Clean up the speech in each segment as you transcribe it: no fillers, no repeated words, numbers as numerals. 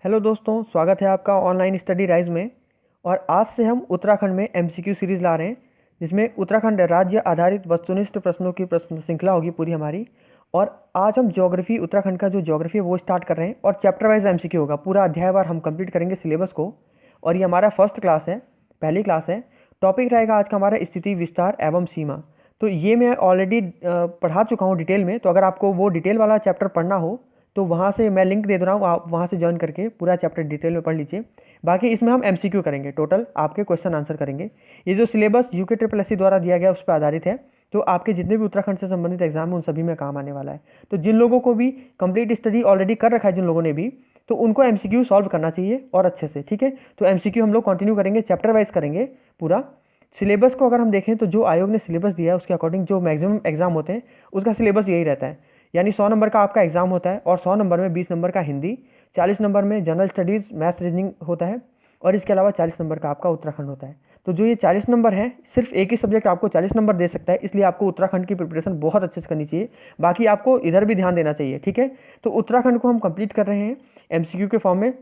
Hello दोस्तों, स्वागत है आपका ऑनलाइन स्टडी राइज में। और आज से हम उत्तराखंड में एमसीक्यू सीरीज़ ला रहे हैं, जिसमें उत्तराखंड राज्य आधारित वस्तुनिष्ठ प्रश्नों की प्रश्न श्रृंखला होगी पूरी हमारी। और आज हम ज्योग्राफी, उत्तराखंड का जो ज्योग्राफी है वो स्टार्ट कर रहे हैं और चैप्टर वाइज एमसीक्यू होगा। पूरा अध्यायवार हम कंप्लीट करेंगे सिलेबस को। और ये हमारा फर्स्ट क्लास है, पहली क्लास है। टॉपिक रहेगा आज का हमारा स्थिति, विस्तार एवं सीमा। तो ये मैं ऑलरेडी पढ़ा चुका हूँ डिटेल में, तो अगर आपको वो डिटेल वाला चैप्टर पढ़ना हो तो वहाँ से मैं लिंक दे दे रहा हूँ, आप वहाँ से ज्वाइन करके पूरा चैप्टर डिटेल में पढ़ लीजिए। बाकी इसमें हम एमसीक्यू करेंगे, टोटल आपके क्वेश्चन आंसर करेंगे। ये जो सिलेबस यूके ट्रिपल एससी द्वारा दिया गया उस पर आधारित है, तो आपके जितने भी उत्तराखंड से संबंधित एग्जाम हैं उन सभी में काम आने वाला है। तो जिन लोगों को भी कंप्लीट स्टडी ऑलरेडी कर रखा है, जिन लोगों ने भी, तो उनको एमसीक्यू सॉल्व करना चाहिए और अच्छे से, ठीक है। तो एमसीक्यू हम लोग कंटिन्यू करेंगे, चैप्टर वाइज करेंगे पूरा। सिलेबस को अगर हम देखें तो जो आयोग ने सिलेबस दिया है उसके अकॉर्डिंग जो मैक्सिमम एग्जाम होते हैं उसका सिलेबस यही रहता है। यानी 100 नंबर का आपका एग्जाम होता है और 100 नंबर में 20 नंबर का हिंदी, 40 नंबर में जनरल स्टडीज़ मैथ्स रीजनिंग होता है, और इसके अलावा 40 नंबर का आपका उत्तराखंड होता है। तो जो ये 40 नंबर है, सिर्फ एक ही सब्जेक्ट आपको 40 नंबर दे सकता है, इसलिए आपको उत्तराखंड की प्रिपरेशन बहुत अच्छे से करनी चाहिए। बाकी आपको इधर भी ध्यान देना चाहिए, ठीक है। तो उत्तराखंड को हम कंप्लीट कर रहे हैं एमसीक्यू के फॉर्म में।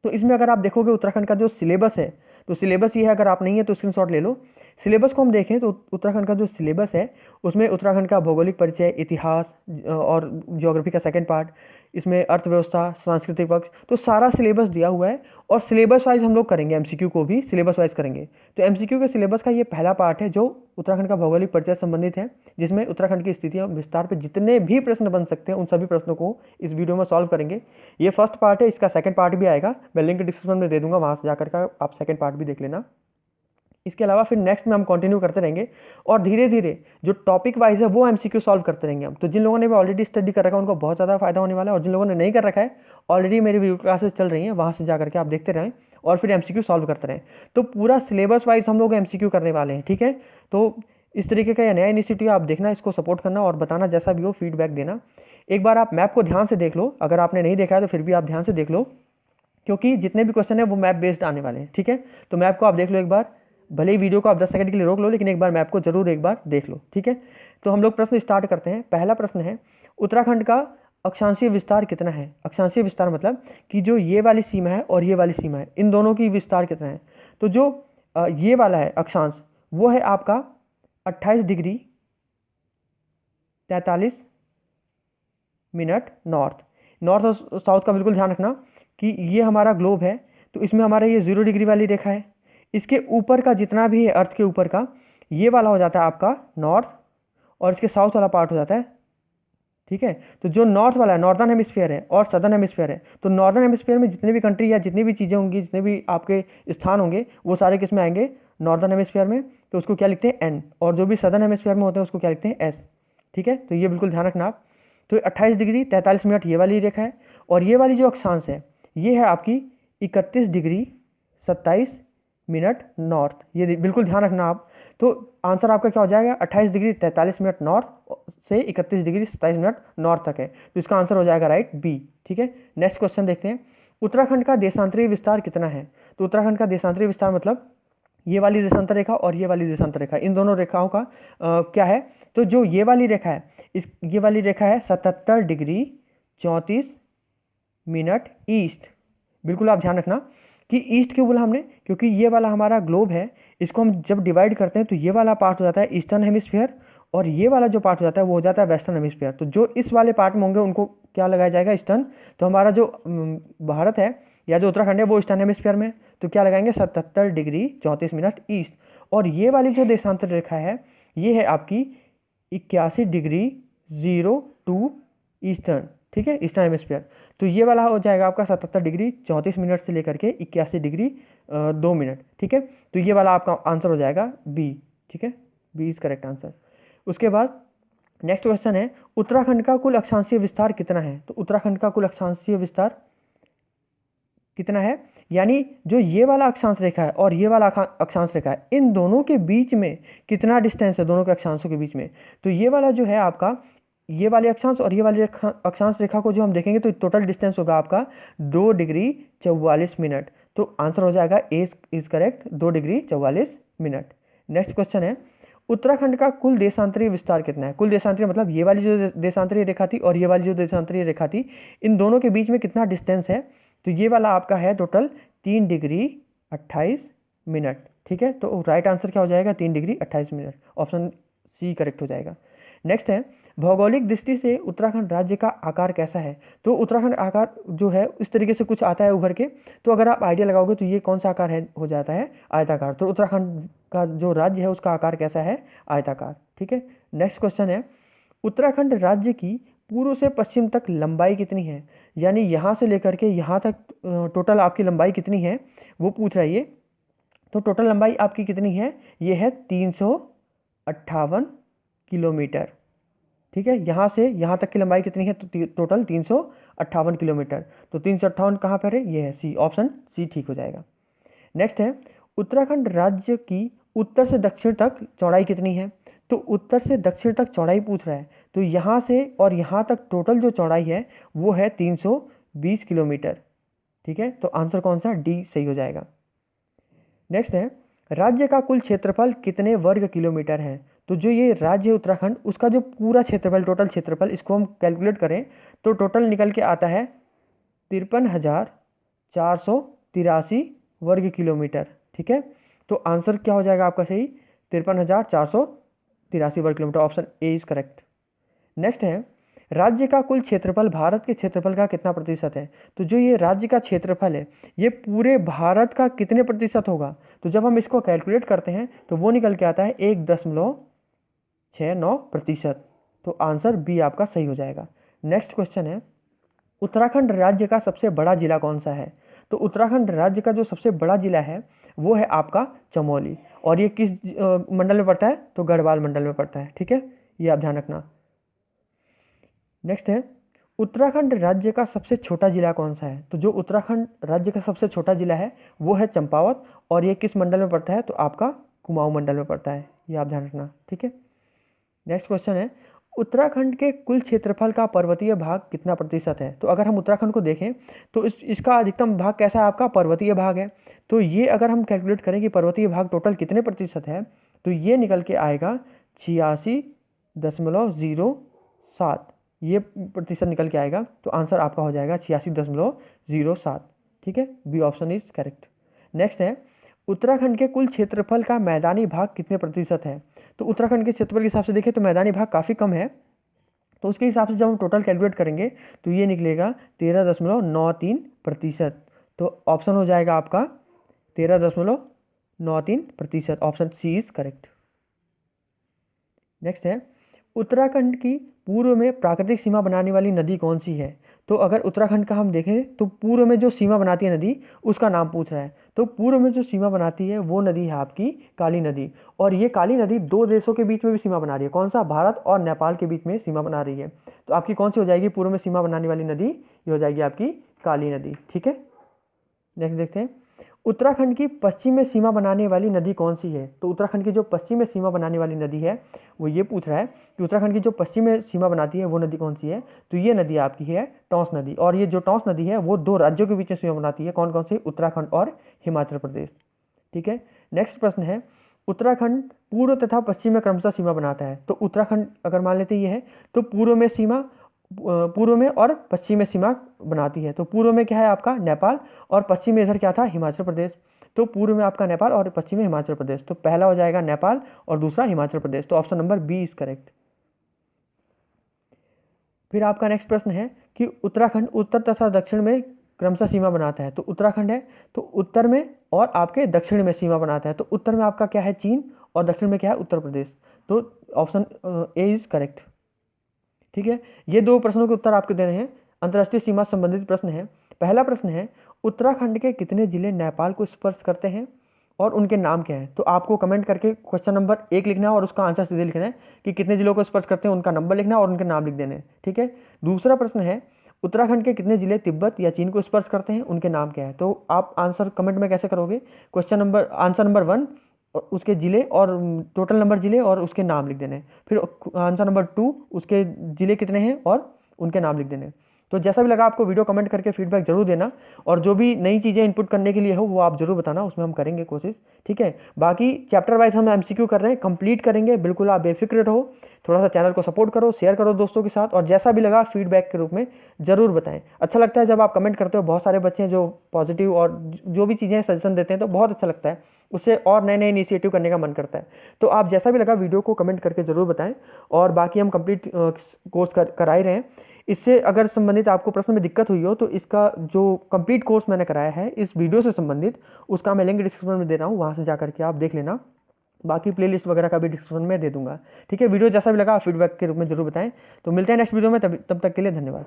तो इसमें अगर आप देखोगे उत्तराखंड का जो सिलेबस है, तो सिलेबस ये है, अगर आप नहीं है तो स्क्रीनशॉट ले लो। सिलेबस को हम देखें तो उत्तराखंड का जो सिलेबस है उसमें उत्तराखंड का भौगोलिक परिचय, इतिहास और ज्योग्राफी का सेकंड पार्ट, इसमें अर्थव्यवस्था, सांस्कृतिक पक्ष, तो सारा सिलेबस दिया हुआ है। और सिलेबस वाइज हम लोग करेंगे, एमसीक्यू को भी सिलेबस वाइज करेंगे। तो एमसीक्यू के सिलेबस का ये पहला पार्ट है जो उत्तराखंड का भौगोलिक परिचय संबंधित है, जिसमें उत्तराखंड की स्थितियों विस्तार पर जितने भी प्रश्न बन सकते हैं उन सभी प्रश्नों को इस वीडियो में सॉल्व करेंगे। ये फर्स्ट पार्ट है, इसका सेकंड पार्ट भी आएगा, मैं लिंक डिस्क्रिप्शन में दे दूंगा, वहाँ से जाकर का आप सेकंड पार्ट भी देख लेना। इसके अलावा फिर नेक्स्ट में हम कंटिन्यू करते रहेंगे और धीरे धीरे जो टॉपिक वाइज है वो एमसीक्यू सॉल्व करते रहेंगे हम। तो जिन लोगों ने भी ऑलरेडी स्टडी कर रखा है उनको बहुत ज़्यादा फायदा होने वाला है, और जिन लोगों ने नहीं कर रखा है, ऑलरेडी मेरी वीडियो क्लासेस चल रही हैं, वहाँ से जाकर के आप देखते रहें और फिर एमसीक्यू सॉल्व करते रहें। तो पूरा सिलेबस वाइज हम लोग एमसीक्यू करने वाले हैं, ठीक है। तो इस तरीके का यह नया इनिशिएटिव आप देखना, इसको सपोर्ट करना और बताना, जैसा भी हो फीडबैक देना। एक बार आप मैप को ध्यान से देख लो, अगर आपने नहीं देखा है तो फिर भी आप ध्यान से देख लो, क्योंकि जितने भी क्वेश्चन है वो मैप बेस्ड आने वाले हैं, ठीक है। तो मैप को आप देख लो एक बार, भले ही वीडियो को आप 10 सेकंड के लिए रोक लो, लेकिन एक बार मैप को जरूर एक बार देख लो, ठीक है। तो हम लोग प्रश्न स्टार्ट करते हैं। पहला प्रश्न है, उत्तराखंड का अक्षांशीय विस्तार कितना है। अक्षांशीय विस्तार मतलब कि जो ये वाली सीमा है और ये वाली सीमा है, इन दोनों की विस्तार कितना है। तो जो ये वाला है अक्षांश, वो है आपका 28 डिग्री 43 मिनट नॉर्थ। नॉर्थ और साउथ का बिल्कुल ध्यान रखना कि ये हमारा ग्लोब है, तो इसमें हमारा ये 0 डिग्री वाली रेखा है। इसके ऊपर का जितना भी है अर्थ के ऊपर का, ये वाला हो जाता है आपका नॉर्थ, और इसके साउथ वाला पार्ट हो जाता है, ठीक है। तो जो नॉर्थ वाला है, नॉर्दर्न हेमिस्फीयर है और सदर्न हेमिस्फीयर है। तो नॉर्दर्न हेमिस्फीयर में जितने भी कंट्री या जितनी भी चीज़ें होंगी, जितने भी आपके स्थान होंगे, वो सारे किस में आएंगे, नॉर्दर्न हेमिस्फीयर में। तो उसको क्या लिखते हैं, एन। और जो भी सदर्न हेमिस्फीयर में होते हैं उसको क्या लिखते हैं, एस, ठीक है। तो ये बिल्कुल ध्यान रखना आप। तो 28 डिग्री 43 मिनट ये वाली रेखा है, और ये वाली जो अक्षांश है ये है आपकी 31 डिग्री 27 मिनट नॉर्थ। ये बिल्कुल ध्यान रखना आप। तो आंसर आपका क्या हो जाएगा, 28 डिग्री 43 मिनट नॉर्थ से 31 डिग्री 27 मिनट नॉर्थ तक है। तो इसका आंसर हो जाएगा राइट, बी, ठीक है। नेक्स्ट क्वेश्चन देखते हैं, उत्तराखंड का देशांतरीय विस्तार कितना है। तो उत्तराखंड का देशांतरीय विस्तार मतलब ये वाली देशांतर रेखा और ये वाली देशांतर रेखा, इन दोनों रेखाओं का क्या है। तो जो ये वाली रेखा है, ये वाली रेखा है 77 डिग्री 34 मिनट ईस्ट। बिल्कुल आप ध्यान रखना कि ईस्ट क्यों बोला हमने, क्योंकि ये वाला हमारा ग्लोब है, इसको हम जब डिवाइड करते हैं तो ये वाला पार्ट हो जाता है ईस्टर्न हेमिस्फीयर, और ये वाला जो पार्ट हो जाता है वो हो जाता है वेस्टर्न हेमिस्फीयर। तो जो इस वाले पार्ट में होंगे उनको क्या लगाया जाएगा, ईस्टर्न। तो हमारा जो भारत है या जो उत्तराखंड है वो ईस्टर्न हेमिस्फीयर में, तो क्या लगाएंगे 77 डिग्री 34 मिनट ईस्ट। और ये वाली जो देशांतर रेखा है ये है आपकी 81 डिग्री 02 ईस्टर्न, ठीक है, ईस्टर्न हेमिस्फीयर। तो ये वाला हो जाएगा आपका 77 डिग्री 34 मिनट से लेकर के 81 डिग्री 2 मिनट, ठीक है। तो ये वाला आपका आंसर हो जाएगा बी, ठीक है, बी इज करेक्ट आंसर। उसके बाद नेक्स्ट क्वेश्चन है, उत्तराखंड का कुल अक्षांशीय विस्तार कितना है। तो उत्तराखंड का कुल अक्षांशीय विस्तार कितना है, यानी जो ये वाला अक्षांश रेखा है और ये वाला अक्षांश रेखा है, इन दोनों के बीच में कितना डिस्टेंस है, दोनों के अक्षांशों के बीच में। तो ये वाला जो है आपका, ये वाले अक्षांश और ये वाली अक्षांश रेखा को जो हम देखेंगे तो टोटल डिस्टेंस होगा आपका 2 डिग्री 44 मिनट। तो आंसर हो जाएगा A is correct, 2 degree 44 minute. Next question है, उत्तराखंड का कुल देशांतरीय विस्तार कितना है। कुल देशांतरीय मतलब ये वाली जो देशांतरीय रेखा थी और ये वाली जो देशांतरीय रेखा थी, इन दोनों के बीच में कितना डिस्टेंस है। तो ये वाला आपका है टोटल 3 डिग्री 28 मिनट। ठीक है, तो राइट आंसर क्या हो जाएगा, 3 degree 28 minute, option C correct हो जाएगा। नेक्स्ट है, भौगोलिक दृष्टि से उत्तराखंड राज्य का आकार कैसा है। तो उत्तराखंड आकार जो है इस तरीके से कुछ आता है उभर के, तो अगर आप आइडिया लगाओगे तो ये कौन सा आकार है, हो जाता है आयताकार। तो उत्तराखंड का जो राज्य है उसका आकार कैसा है, आयताकार। ठीक है, नेक्स्ट क्वेश्चन है, उत्तराखंड राज्य की पूर्व से पश्चिम तक लंबाई कितनी है, यानी यहाँ से लेकर के यहाँ तक टोटल आपकी लंबाई कितनी है वो पूछ रहा है ये। तो टोटल लंबाई आपकी कितनी है, ये है 358 किलोमीटर। ठीक है, यहाँ से यहाँ तक की लंबाई कितनी है, तो टोटल 358 किलोमीटर। तो 358 कहाँ पर है, ये है सी, ऑप्शन सी ठीक हो जाएगा। नेक्स्ट है, उत्तराखंड राज्य की उत्तर से दक्षिण तक चौड़ाई कितनी है। तो उत्तर से दक्षिण तक चौड़ाई पूछ रहा है, तो यहाँ से और यहाँ तक टोटल जो चौड़ाई है वो है 320 किलोमीटर। ठीक है, तो आंसर कौन सा, डी सही हो जाएगा। नेक्स्ट है, राज्य का कुल क्षेत्रफल कितने वर्ग किलोमीटर है। तो जो ये राज्य है उत्तराखंड, उसका जो पूरा क्षेत्रफल, टोटल क्षेत्रफल, इसको हम कैलकुलेट करें तो टोटल निकल के आता है 53,483 वर्ग किलोमीटर। ठीक है, तो आंसर क्या हो जाएगा आपका सही, 53,483 वर्ग kilometre, option A is correct. Next है, राज्य का कुल क्षेत्रफल भारत के क्षेत्रफल का कितना प्रतिशत है। तो जो ये राज्य का क्षेत्रफल है ये पूरे भारत का कितने प्रतिशत होगा। तो जब हम इसको कैलकुलेट करते हैं तो वो निकल के आता है 1.69%। तो आंसर बी आपका सही हो जाएगा। नेक्स्ट क्वेश्चन है, उत्तराखंड राज्य का सबसे बड़ा जिला कौन सा है। तो उत्तराखंड राज्य का जो सबसे बड़ा जिला है वो है आपका चमोली, और ये किस मंडल में पड़ता है, तो गढ़वाल मंडल में पड़ता है। ठीक है, ये आप ध्यान रखना। नेक्स्ट है, उत्तराखंड राज्य का सबसे छोटा जिला कौन सा है। तो जो उत्तराखंड राज्य का सबसे छोटा जिला है वो है चंपावत, और ये किस मंडल में पड़ता है, तो आपका कुमाऊं मंडल में पड़ता है, ये आप ध्यान रखना। ठीक है, नेक्स्ट क्वेश्चन है, उत्तराखंड के कुल क्षेत्रफल का पर्वतीय भाग कितना प्रतिशत है। तो अगर हम उत्तराखंड को देखें तो इसका अधिकतम भाग कैसा है, आपका पर्वतीय भाग है। तो ये अगर हम कैलकुलेट करें कि पर्वतीय भाग टोटल कितने प्रतिशत है, तो ये निकल के आएगा 86.07, ये प्रतिशत निकल के आएगा। तो आंसर आपका हो जाएगा 86.07। ठीक है, B option is correct. Next है, उत्तराखंड के कुल क्षेत्रफल का मैदानी भाग कितने प्रतिशत है। तो उत्तराखंड के क्षेत्रफल के हिसाब से देखें तो मैदानी भाग काफ़ी कम है, तो उसके हिसाब से जब हम टोटल कैलकुलेट करेंगे तो ये निकलेगा 13.93%। तो ऑप्शन हो जाएगा आपका 13.93%, option C is correct. Next है, उत्तराखंड की पूर्व में प्राकृतिक सीमा बनाने वाली नदी कौन सी है। तो अगर उत्तराखंड का हम देखें तो पूर्व में जो सीमा बनाती है नदी उसका नाम पूछ रहा है। तो पूर्व में जो सीमा बनाती है वो नदी है आपकी काली नदी, और ये काली नदी दो देशों के बीच में भी सीमा बना रही है। कौन सा, भारत और नेपाल के बीच में सीमा बना रही है। तो आपकी कौन सी हो जाएगी पूर्व में सीमा बनाने वाली नदी, ये हो जाएगी आपकी काली नदी। ठीक है, नेक्स्ट देखते हैं, उत्तराखंड की पश्चिम में सीमा बनाने वाली नदी कौन सी है। तो उत्तराखंड की जो पश्चिम में सीमा बनाने वाली नदी है वो ये पूछ रहा है कि उत्तराखंड की जो पश्चिम में सीमा बनाती है वो नदी कौन सी है। तो ये नदी आपकी है टॉन्स नदी, और ये जो टॉन्स नदी है वो दो राज्यों के बीच में सीमा बनाती है। कौन कौन सी, उत्तराखंड और हिमाचल प्रदेश। ठीक है, नेक्स्ट प्रश्न है, उत्तराखंड पूर्व तथा पश्चिम में क्रमशः सीमा बनाता है। तो उत्तराखंड अगर मान लेते ये है तो पूर्व में सीमा, पूर्व में और पश्चिम में सीमा बनाती है। तो पूर्व में क्या है आपका नेपाल, और पश्चिम में इधर क्या था, हिमाचल प्रदेश। तो पूर्व में आपका नेपाल और पश्चिम में हिमाचल प्रदेश। तो पहला हो जाएगा नेपाल और दूसरा हिमाचल प्रदेश। तो option number B is correct. फिर आपका नेक्स्ट प्रश्न है कि उत्तराखंड उत्तर तथा दक्षिण में क्रमशः सीमा बनाता है। तो उत्तराखंड है तो उत्तर में और आपके दक्षिण में सीमा बनाता है। तो उत्तर में आपका क्या है, चीन, और दक्षिण में क्या है, उत्तर प्रदेश। तो ऑप्शन ए इज करेक्ट। ठीक है, ये दो प्रश्नों के उत्तर आपके देने हैं। अंतर्राष्ट्रीय सीमा संबंधित प्रश्न है। पहला प्रश्न है, उत्तराखंड के कितने जिले नेपाल को स्पर्श करते हैं और उनके नाम क्या हैं। तो आपको कमेंट करके क्वेश्चन नंबर 1 लिखना है और उसका आंसर सीधे लिखना है कि कितने जिलों को स्पर्श करते हैं, उनका नंबर लिखना है और उनके नाम लिख देने हैं। ठीक है, दूसरा प्रश्न है, उत्तराखंड के कितने जिले तिब्बत या चीन को स्पर्श करते हैं, उनके नाम क्या है। तो आप आंसर कमेंट में कैसे करोगे, क्वेश्चन नंबर आंसर नंबर 1 उसके जिले और टोटल नंबर जिले और उसके नाम लिख देने। फिर आंसर नंबर 2 उसके जिले कितने हैं और उनके नाम लिख देने। तो जैसा भी लगा आपको वीडियो, कमेंट करके फीडबैक जरूर देना, और जो भी नई चीज़ें इनपुट करने के लिए हो वो आप जरूर बताना, उसमें हम करेंगे कोशिश। ठीक है, बाकी चैप्टर वाइज हम एमसीक्यू कर रहे हैं, कंप्लीट करेंगे, बिल्कुल आप बेफिक्र रहो। थोड़ा सा चैनल को सपोर्ट करो, शेयर करो दोस्तों के साथ, और जैसा भी लगा फीडबैक के रूप में ज़रूर बताएं। अच्छा लगता है जब आप कमेंट करते हो, बहुत सारे बच्चे हैं जो पॉजिटिव और जो भी चीज़ें सजेशन देते हैं, तो बहुत अच्छा लगता है, उससे और नए नए इनिशिएटिव करने का मन करता है। तो आप जैसा भी लगा वीडियो को कमेंट करके ज़रूर बताएं, और बाकी हम कंप्लीट कोर्स करा ही रहे हैं। इससे अगर संबंधित आपको प्रश्न में दिक्कत हुई हो तो इसका जो कंप्लीट कोर्स मैंने कराया है इस वीडियो से संबंधित, उसका मैं लिंक डिस्क्रिप्शन में दे रहा हूँ, वहाँ से जा करके आप देख लेना। बाकी प्लेलिस्ट वगैरह का भी डिस्क्रिप्शन में दे दूंगा। ठीक है, वीडियो जैसा भी लगा फीडबैक के रूप में जरूर बताएं। तो मिलते हैं नेक्स्ट वीडियो में, तब तक के लिए धन्यवाद।